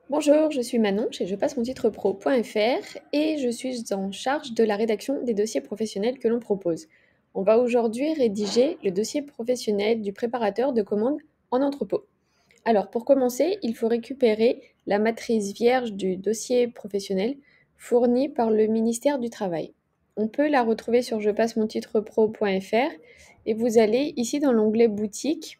Bonjour, je suis Manon chez Je passe mon titre pro.fr et je suis en charge de la rédaction des dossiers professionnels que l'on propose. On va aujourd'hui rédiger le dossier professionnel du préparateur de commandes en entrepôt. Alors pour commencer, il faut récupérer la matrice vierge du dossier professionnel fournie par le ministère du Travail. On peut la retrouver sur je passe mon titre pro.fr et vous allez ici dans l'onglet boutique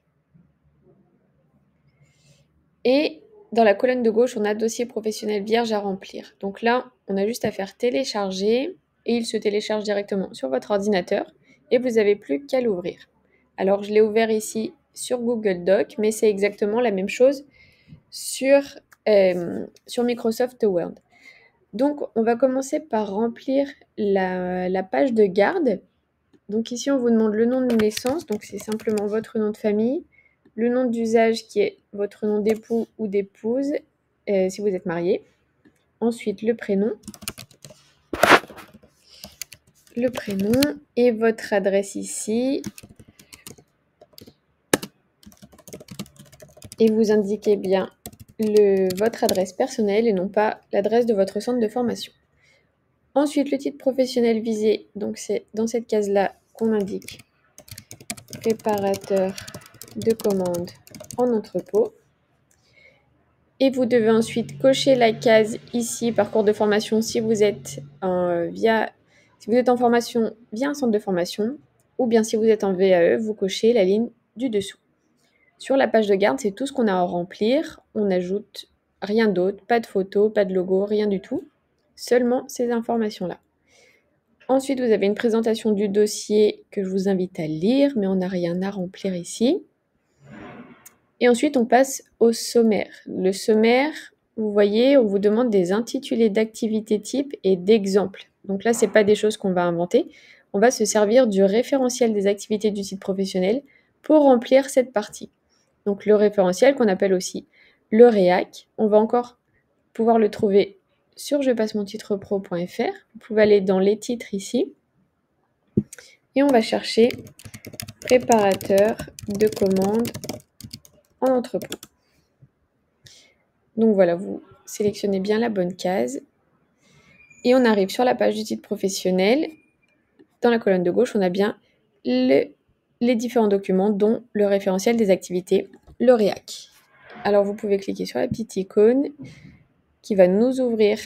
et dans la colonne de gauche, on a dossier professionnel vierge à remplir. Donc là, on a juste à faire télécharger et il se télécharge directement sur votre ordinateur et vous n'avez plus qu'à l'ouvrir. Alors je l'ai ouvert ici sur Google Doc, mais c'est exactement la même chose sur, sur Microsoft Word. Donc on va commencer par remplir la page de garde. Donc ici, on vous demande le nom de naissance, donc c'est simplement votre nom de famille, le nom d'usage qui est votre nom d'époux ou d'épouse, si vous êtes marié. Ensuite, le prénom et votre adresse ici. Et vous indiquez bien votre adresse personnelle et non pas l'adresse de votre centre de formation. Ensuite, le titre professionnel visé, donc c'est dans cette case-là qu'on indique préparateur de commandes en entrepôt. Et vous devez ensuite cocher la case ici, parcours de formation, si vous êtes en formation via un centre de formation, ou bien si vous êtes en VAE, vous cochez la ligne du dessous. Sur la page de garde, c'est tout ce qu'on a à remplir. On n'ajoute rien d'autre, pas de photo, pas de logo, rien du tout. Seulement ces informations-là. Ensuite, vous avez une présentation du dossier que je vous invite à lire, mais on n'a rien à remplir ici. Et ensuite, on passe au sommaire. Le sommaire, vous voyez, on vous demande des intitulés d'activités type et d'exemples. Donc là, ce n'est pas des choses qu'on va inventer. On va se servir du référentiel des activités du site professionnel pour remplir cette partie. Donc le référentiel qu'on appelle aussi le REAC, on va encore pouvoir le trouver sur je passe mon titre pro.fr. Vous pouvez aller dans les titres ici et on va chercher préparateur de commandes en entrepôt. Donc voilà, vous sélectionnez bien la bonne case et on arrive sur la page du titre professionnel. Dans la colonne de gauche, on a bien les différents documents, dont le référentiel des activités, le REAC. Alors vous pouvez cliquer sur la petite icône qui va nous ouvrir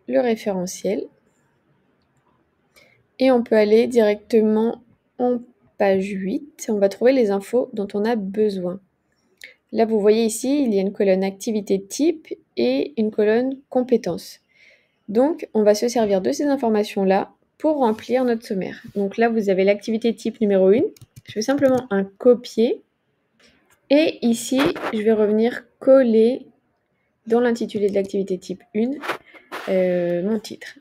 le référentiel et on peut aller directement en page 8. On va trouver les infos dont on a besoin. Là, vous voyez ici, il y a une colonne activité type et une colonne compétences. Donc, on va se servir de ces informations-là pour remplir notre sommaire. Donc là, vous avez l'activité type numéro 1. Je fais simplement un copier. Et ici, je vais revenir coller dans l'intitulé de l'activité type 1 mon titre.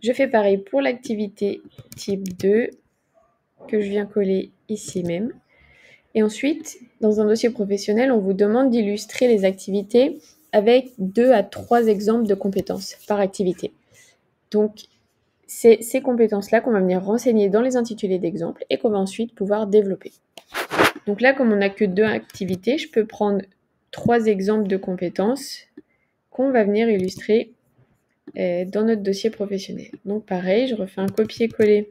Je fais pareil pour l'activité type 2 que je viens coller ici même. Et ensuite, dans un dossier professionnel, on vous demande d'illustrer les activités avec 2 à 3 exemples de compétences par activité. Donc, c'est ces compétences-là qu'on va venir renseigner dans les intitulés d'exemples et qu'on va ensuite pouvoir développer. Donc là, comme on n'a que 2 activités, je peux prendre 3 exemples de compétences qu'on va venir illustrer dans notre dossier professionnel. Donc pareil, je refais un copier-coller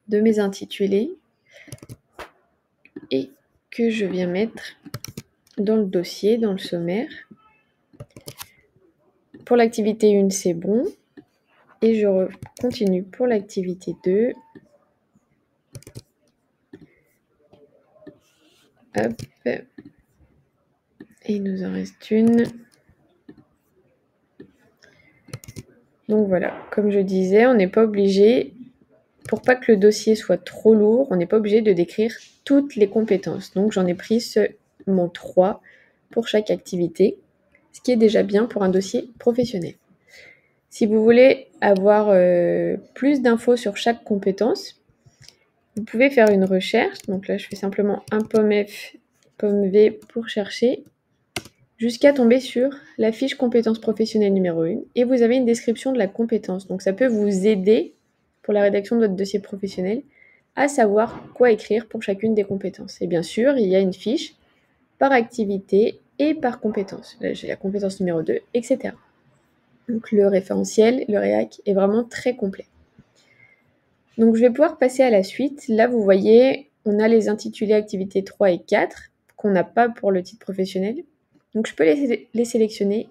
de mes intitulés et que je viens mettre dans le dossier, dans le sommaire. Pour l'activité 1, c'est bon. Et je continue pour l'activité 2. Hop. Et il nous en reste une. Donc voilà, comme je disais, on n'est pas obligé, pour pas que le dossier soit trop lourd, on n'est pas obligé de décrire toutes les compétences. Donc j'en ai pris seulement 3 pour chaque activité, ce qui est déjà bien pour un dossier professionnel. Si vous voulez avoir plus d'infos sur chaque compétence, vous pouvez faire une recherche. Donc là, je fais simplement un pomme F, pomme V pour chercher, jusqu'à tomber sur la fiche compétences professionnelles numéro 1. Et vous avez une description de la compétence. Donc ça peut vous aider pour la rédaction de votre dossier professionnel à savoir quoi écrire pour chacune des compétences. Et bien sûr, il y a une fiche par activité et par compétence. Là, j'ai la compétence numéro 2, etc. Donc le référentiel, le réac est vraiment très complet. Donc je vais pouvoir passer à la suite. Là, vous voyez, on a les intitulés activités 3 et 4 qu'on n'a pas pour le titre professionnel. Donc je peux les sélectionner,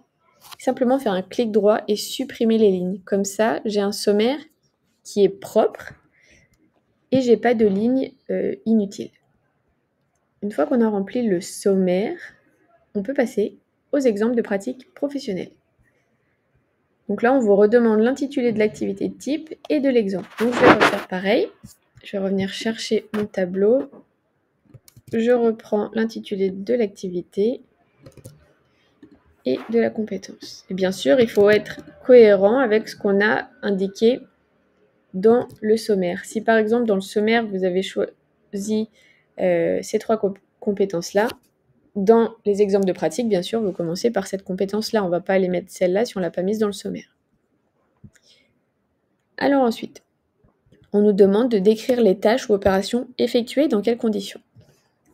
simplement faire un clic droit et supprimer les lignes. Comme ça, j'ai un sommaire qui est propre et j'ai pas de lignes inutiles. Une fois qu'on a rempli le sommaire, on peut passer aux exemples de pratiques professionnelles. Donc là, on vous redemande l'intitulé de l'activité de type et de l'exemple. Donc je vais refaire pareil. Je vais revenir chercher mon tableau. Je reprends l'intitulé de l'activité et de la compétence. Et bien sûr, il faut être cohérent avec ce qu'on a indiqué dans le sommaire. Si par exemple, dans le sommaire, vous avez choisi ces 3 compétences-là, dans les exemples de pratique, bien sûr, vous commencez par cette compétence-là. On ne va pas aller mettre celle-là si on ne l'a pas mise dans le sommaire. Alors ensuite, on nous demande de décrire les tâches ou opérations effectuées dans quelles conditions.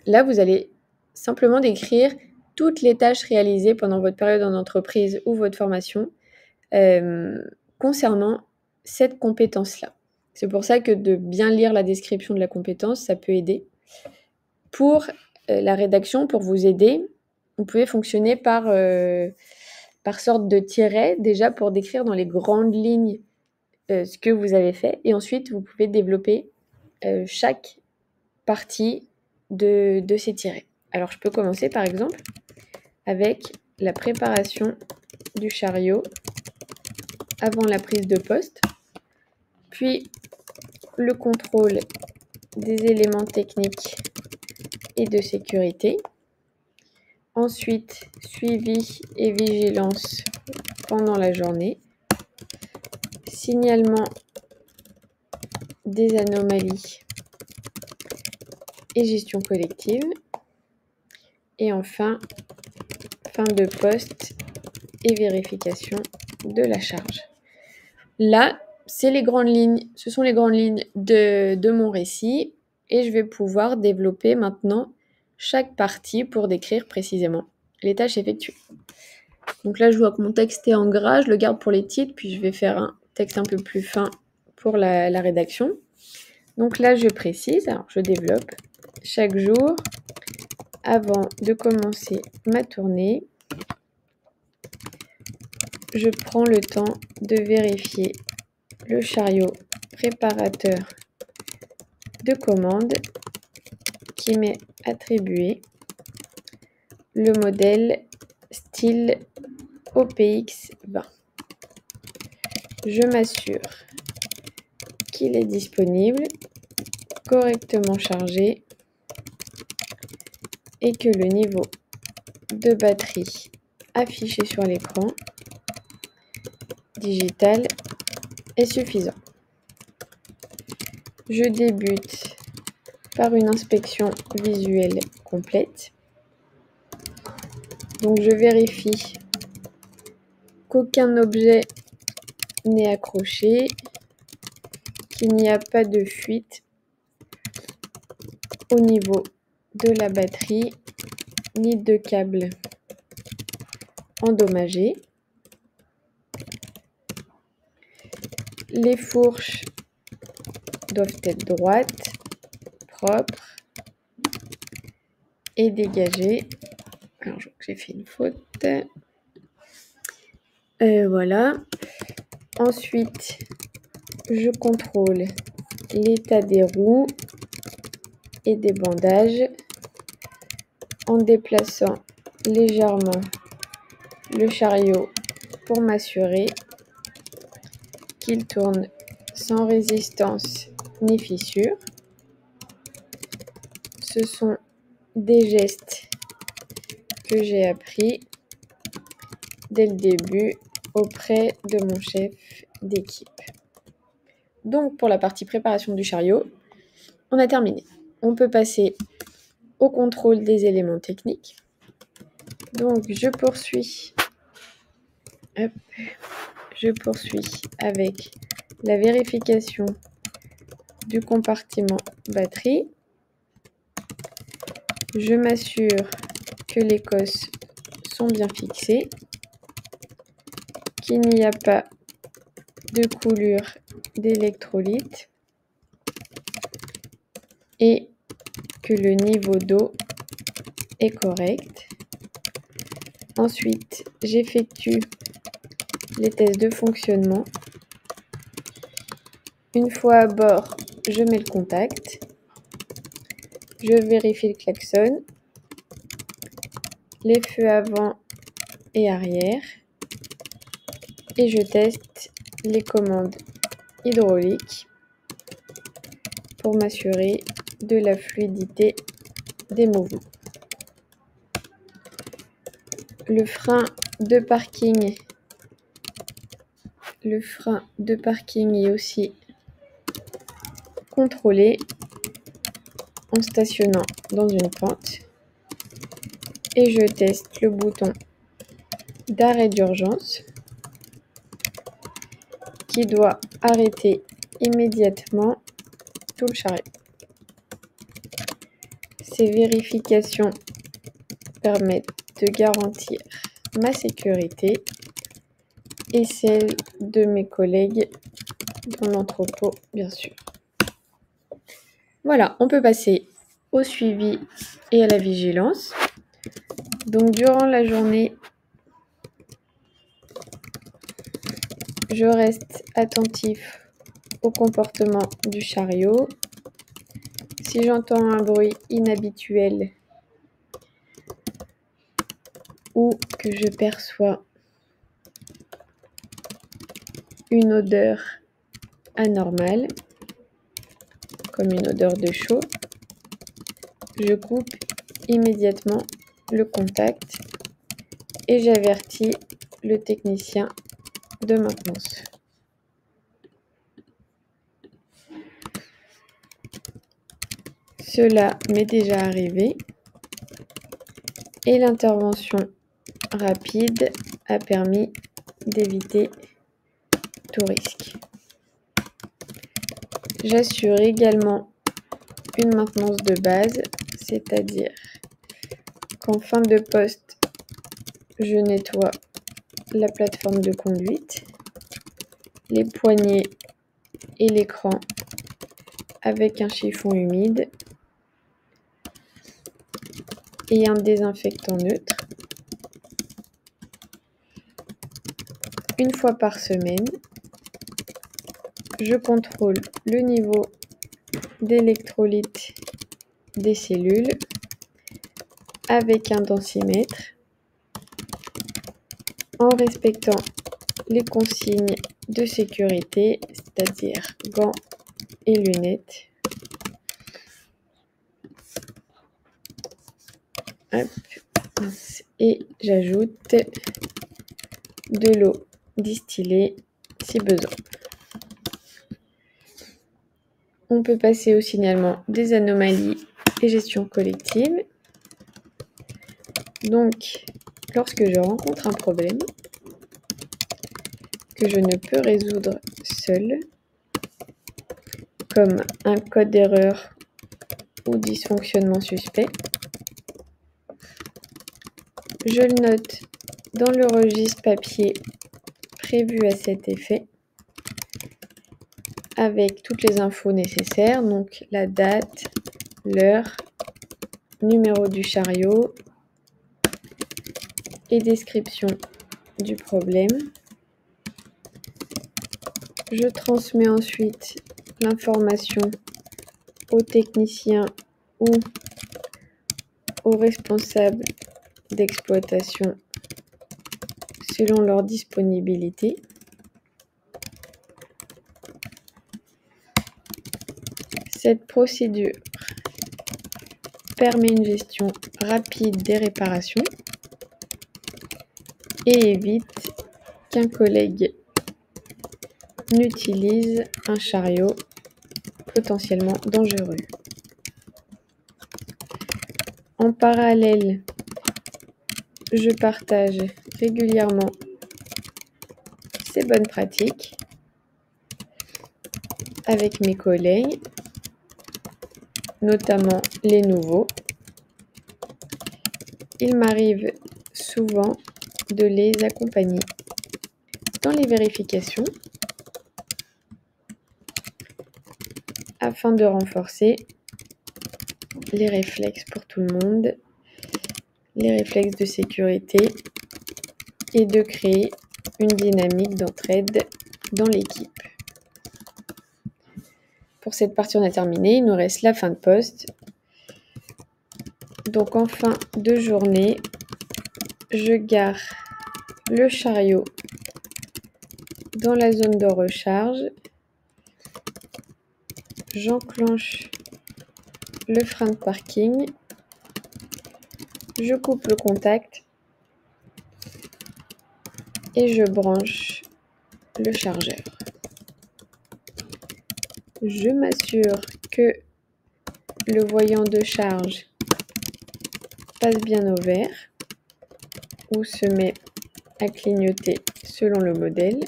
Là, vous allez simplement décrire toutes les tâches réalisées pendant votre période en entreprise ou votre formation concernant cette compétence-là. C'est pour ça que de bien lire la description de la compétence, ça peut aider. Pour la rédaction, pour vous aider, vous pouvez fonctionner par sorte de tiret, déjà pour décrire dans les grandes lignes ce que vous avez fait. Et ensuite, vous pouvez développer chaque partie de ces tirets. Alors, je peux commencer par exemple avec la préparation du chariot avant la prise de poste, puis le contrôle des éléments techniques et de sécurité. Ensuite, suivi et vigilance pendant la journée. Signalement des anomalies et gestion collective. Et enfin, fin de poste et vérification de la charge. Là, ce sont les grandes lignes de mon récit et je vais pouvoir développer maintenant chaque partie pour décrire précisément les tâches effectuées. Donc là, je vois que mon texte est en gras, je le garde pour les titres, puis je vais faire un texte un peu plus fin pour la rédaction. Donc là, je précise, alors je développe chaque jour avant de commencer ma tournée. Je prends le temps de vérifier le chariot préparateur de commande qui m'est attribué, le modèle style OPX20. Je m'assure qu'il est disponible, correctement chargé et que le niveau de batterie affiché sur l'écran digital est suffisant. Je débute par une inspection visuelle complète. Donc je vérifie qu'aucun objet n'est accroché, qu'il n'y a pas de fuite au niveau de la batterie, ni de câble endommagé. Les fourches doivent être droites, propres et dégagées. Alors, je vois que j'ai fait une faute. Voilà. Ensuite, je contrôle l'état des roues et des bandages en déplaçant légèrement le chariot pour m'assurer qu'il tourne sans résistance ni fissure. Ce sont des gestes que j'ai appris dès le début auprès de mon chef d'équipe. Donc pour la partie préparation du chariot, on a terminé. On peut passer au contrôle des éléments techniques. Donc je poursuis avec la vérification du compartiment batterie. Je m'assure que les cosses sont bien fixés, qu'il n'y a pas de coulure d'électrolyte et que le niveau d'eau est correct. Ensuite, j'effectue les tests de fonctionnement. Une fois à bord, je mets le contact. Je vérifie le klaxon, les feux avant et arrière. Et je teste les commandes hydrauliques pour m'assurer de la fluidité des mouvements. Le frein de parking est aussi contrôlé en stationnant dans une pente. Et je teste le bouton d'arrêt d'urgence qui doit arrêter immédiatement tout le chariot. Ces vérifications permettent de garantir ma sécurité et celle de mes collègues dans l'entrepôt, bien sûr. Voilà, on peut passer au suivi et à la vigilance. Donc, durant la journée, je reste attentif au comportement du chariot. Si j'entends un bruit inhabituel ou que je perçois une odeur anormale, comme une odeur de chaud, je coupe immédiatement le contact et j'avertis le technicien de maintenance. Cela m'est déjà arrivé et l'intervention rapide a permis d'éviter tout risque. J'assure également une maintenance de base, c'est-à-dire qu'en fin de poste, je nettoie la plateforme de conduite, les poignées et l'écran avec un chiffon humide et un désinfectant neutre. Une fois par semaine, je contrôle le niveau d'électrolyte des cellules avec un densimètre en respectant les consignes de sécurité, c'est-à-dire gants et lunettes. Hop. Et j'ajoute de l'eau distillée si besoin. On peut passer au signalement des anomalies et gestion collective. Donc, lorsque je rencontre un problème que je ne peux résoudre seul, comme un code d'erreur ou dysfonctionnement suspect, je le note dans le registre papier prévu à cet effet avec toutes les infos nécessaires, donc la date, l'heure, numéro du chariot et description du problème. Je transmets ensuite l'information au technicien ou au responsable d'exploitation selon leur disponibilité. Cette procédure permet une gestion rapide des réparations et évite qu'un collègue n'utilise un chariot potentiellement dangereux. En parallèle, je partage régulièrement ces bonnes pratiques avec mes collègues, notamment les nouveaux. Il m'arrive souvent de les accompagner dans les vérifications afin de renforcer les réflexes pour tout le monde, les réflexes de sécurité et de créer une dynamique d'entraide dans l'équipe. Pour cette partie, on a terminé. Il nous reste la fin de poste. Donc en fin de journée, je gare le chariot dans la zone de recharge. J'enclenche le frein de parking. Je coupe le contact et je branche le chargeur. Je m'assure que le voyant de charge passe bien au vert ou se met à clignoter selon le modèle.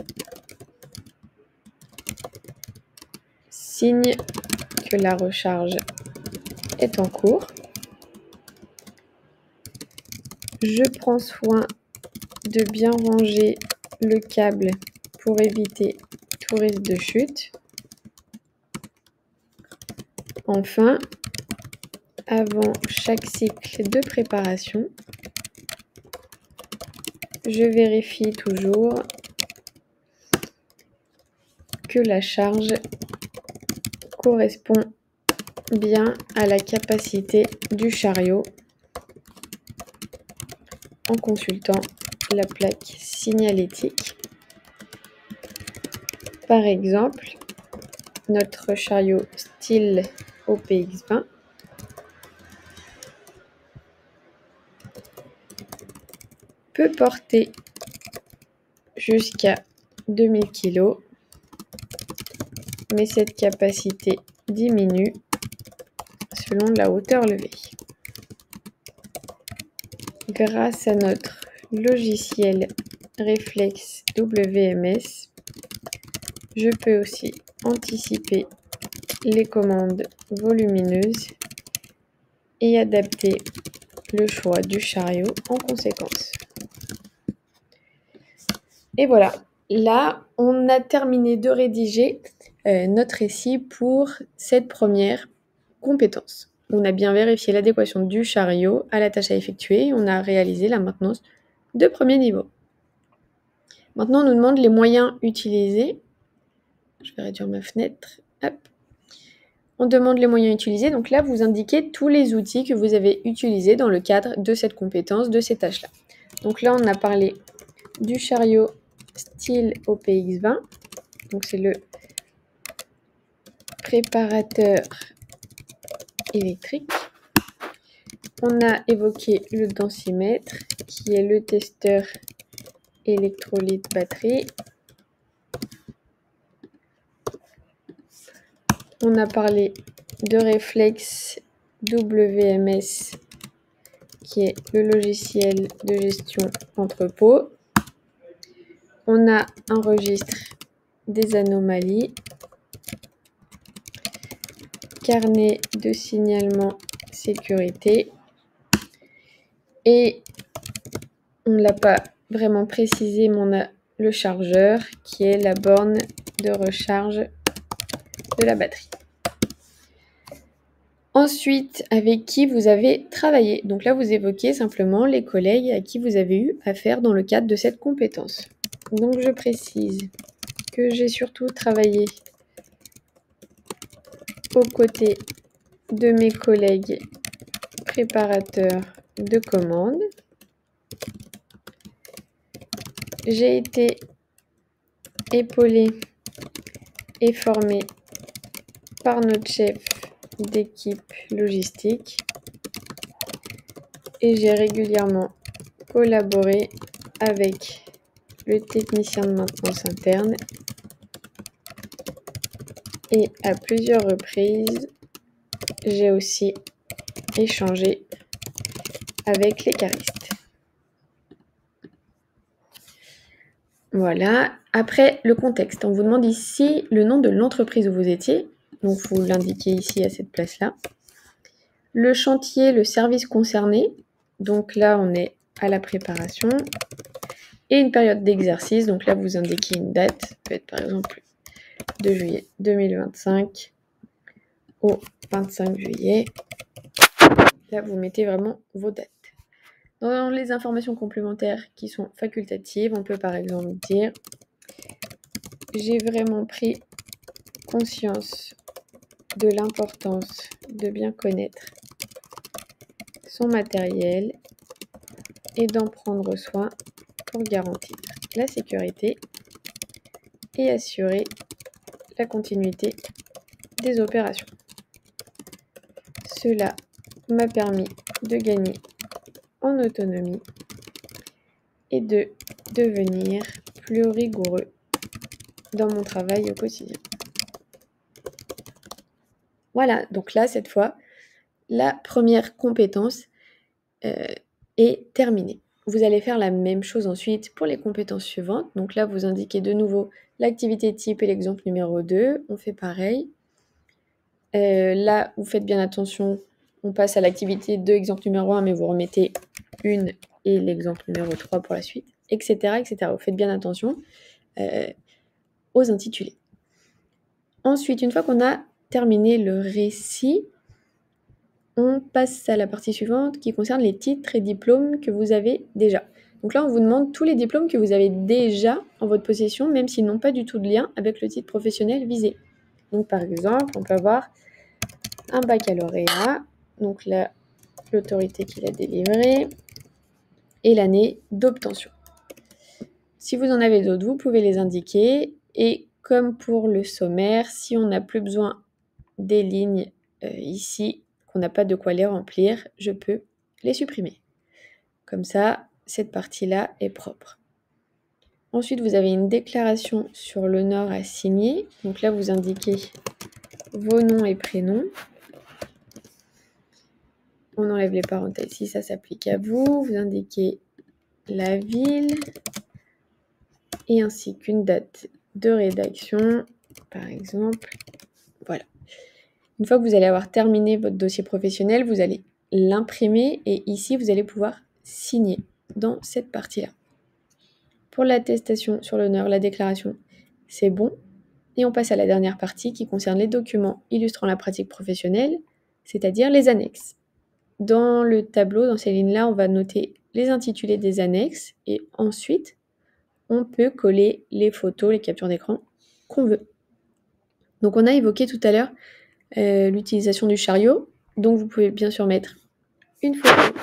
Signe que la recharge est en cours. Je prends soin de bien ranger le câble pour éviter tout risque de chute. Enfin, avant chaque cycle de préparation, je vérifie toujours que la charge correspond bien à la capacité du chariot en consultant la plaque signalétique. Par exemple, notre chariot style OPX20 peut porter jusqu'à 2000 kg, mais cette capacité diminue selon la hauteur levée. Grâce à notre logiciel Reflex WMS, je peux aussi anticiper les commandes volumineuses et adapter le choix du chariot en conséquence. Et voilà, là, on a terminé de rédiger notre récit pour cette première compétence. On a bien vérifié l'adéquation du chariot à la tâche à effectuer et on a réalisé la maintenance de premier niveau. Maintenant, on nous demande les moyens utilisés. Je vais réduire ma fenêtre. Hop. On demande les moyens utilisés. Donc là, vous indiquez tous les outils que vous avez utilisés dans le cadre de cette compétence, de ces tâches-là. Donc là, on a parlé du chariot style OPX20. Donc c'est le préparateur électrique. On a évoqué le densimètre, qui est le testeur électrolyte batterie. On a parlé de Reflex WMS, qui est le logiciel de gestion entrepôt. On a un registre des anomalies, carnet de signalement sécurité, et on ne l'a pas vraiment précisé, mais on a le chargeur qui est la borne de recharge de la batterie. Ensuite, avec qui vous avez travaillé. Donc là, vous évoquez simplement les collègues à qui vous avez eu affaire dans le cadre de cette compétence. Donc je précise que j'ai surtout travaillé aux côtés de mes collègues préparateurs de commandes. J'ai été épaulée et formée par notre chef d'équipe logistique et j'ai régulièrement collaboré avec le technicien de maintenance interne et à plusieurs reprises j'ai aussi échangé avec les caristes. Voilà. Après, le contexte. On vous demande ici le nom de l'entreprise où vous étiez. Donc, vous l'indiquez ici à cette place-là. Le chantier, le service concerné. Donc là, on est à la préparation et une période d'exercice. Donc là, vous indiquez une date, ça peut être par exemple 2 juillet 2025 au 25 juillet. Là, vous mettez vraiment vos dates. Dans les informations complémentaires qui sont facultatives, on peut par exemple dire « J'ai vraiment pris conscience de l'importance de bien connaître son matériel et d'en prendre soin pour garantir la sécurité et assurer la continuité des opérations. Cela m'a permis de gagner en autonomie et de devenir plus rigoureux dans mon travail au quotidien. » Voilà, donc là, cette fois, la première compétence est terminée. Vous allez faire la même chose ensuite pour les compétences suivantes. Donc là, vous indiquez de nouveau l'activité type et l'exemple numéro 2. On fait pareil. Là, vous faites bien attention. On passe à l'activité 2, exemple numéro 1, mais vous remettez une et l'exemple numéro 3 pour la suite, etc. etc. Vous faites bien attention aux intitulés. Ensuite, une fois qu'on a terminé le récit, on passe à la partie suivante qui concerne les titres et diplômes que vous avez déjà. Donc là, on vous demande tous les diplômes que vous avez déjà en votre possession, même s'ils n'ont pas du tout de lien avec le titre professionnel visé. Donc par exemple, on peut avoir un baccalauréat, donc là, l'autorité qui l'a délivré, et l'année d'obtention. Si vous en avez d'autres, vous pouvez les indiquer. Et comme pour le sommaire, si on n'a plus besoin des lignes ici, qu'on n'a pas de quoi les remplir, je peux les supprimer. Comme ça, cette partie-là est propre. Ensuite, vous avez une déclaration sur l'honneur à signer. Donc là, vous indiquez vos noms et prénoms. On enlève les parenthèses si ça s'applique à vous. Vous indiquez la ville et ainsi qu'une date de rédaction, par exemple. Voilà. Une fois que vous allez avoir terminé votre dossier professionnel, vous allez l'imprimer et ici, vous allez pouvoir signer dans cette partie-là. Pour l'attestation sur l'honneur, la déclaration, c'est bon. Et on passe à la dernière partie qui concerne les documents illustrant la pratique professionnelle, c'est-à-dire les annexes. Dans le tableau, dans ces lignes-là, on va noter les intitulés des annexes et ensuite, on peut coller les photos, les captures d'écran qu'on veut. Donc on a évoqué tout à l'heure l'utilisation du chariot. Donc vous pouvez bien sûr mettre une photo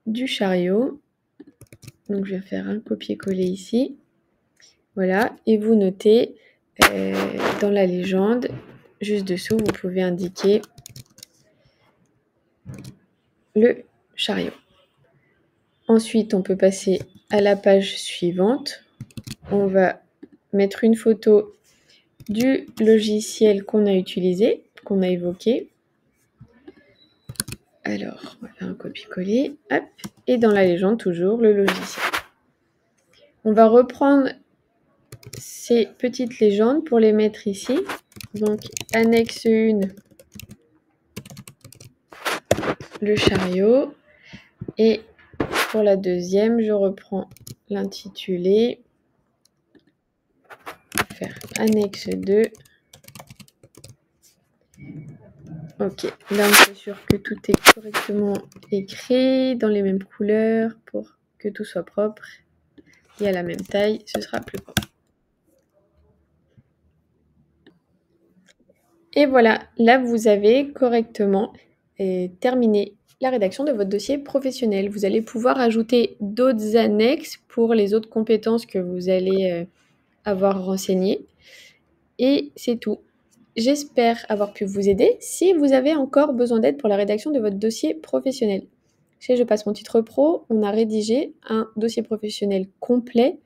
du chariot. Donc je vais faire un copier-coller ici. Voilà, et vous notez dans la légende, juste dessous, vous pouvez indiquer le chariot. Ensuite, on peut passer à la page suivante. On va mettre une photo du logiciel qu'on a utilisé, qu'on a évoqué. Alors, on va faire un copier-coller. Hop, et dans la légende, toujours le logiciel. On va reprendre ces petites légendes pour les mettre ici. Donc, annexe 1, le chariot. Et pour la deuxième, je reprends l'intitulé. Faire annexe 2. Ok, là on s'assure que tout est correctement écrit dans les mêmes couleurs pour que tout soit propre et à la même taille, ce sera plus propre. Et voilà, là vous avez correctement terminé la rédaction de votre dossier professionnel. Vous allez pouvoir ajouter d'autres annexes pour les autres compétences que vous allez avoir renseignées. Et c'est tout. J'espère avoir pu vous aider. Si vous avez encore besoin d'aide pour la rédaction de votre dossier professionnel, chez Je passe mon titre pro, on a rédigé un dossier professionnel complet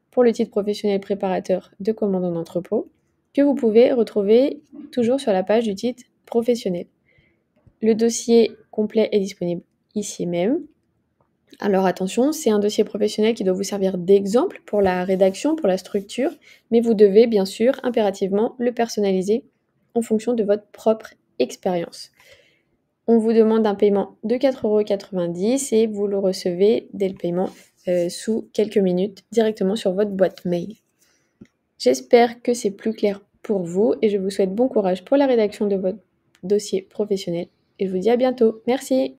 pour le titre professionnel préparateur de commandant d'entrepôt que vous pouvez retrouver toujours sur la page du titre professionnel. Le dossier complet est disponible ici même. Alors attention, c'est un dossier professionnel qui doit vous servir d'exemple pour la rédaction, pour la structure, mais vous devez bien sûr impérativement le personnaliser en fonction de votre propre expérience. On vous demande un paiement de 4,90 € et vous le recevez dès le paiement sous quelques minutes directement sur votre boîte mail. J'espère que c'est plus clair pour vous et je vous souhaite bon courage pour la rédaction de votre dossier professionnel et je vous dis à bientôt. Merci.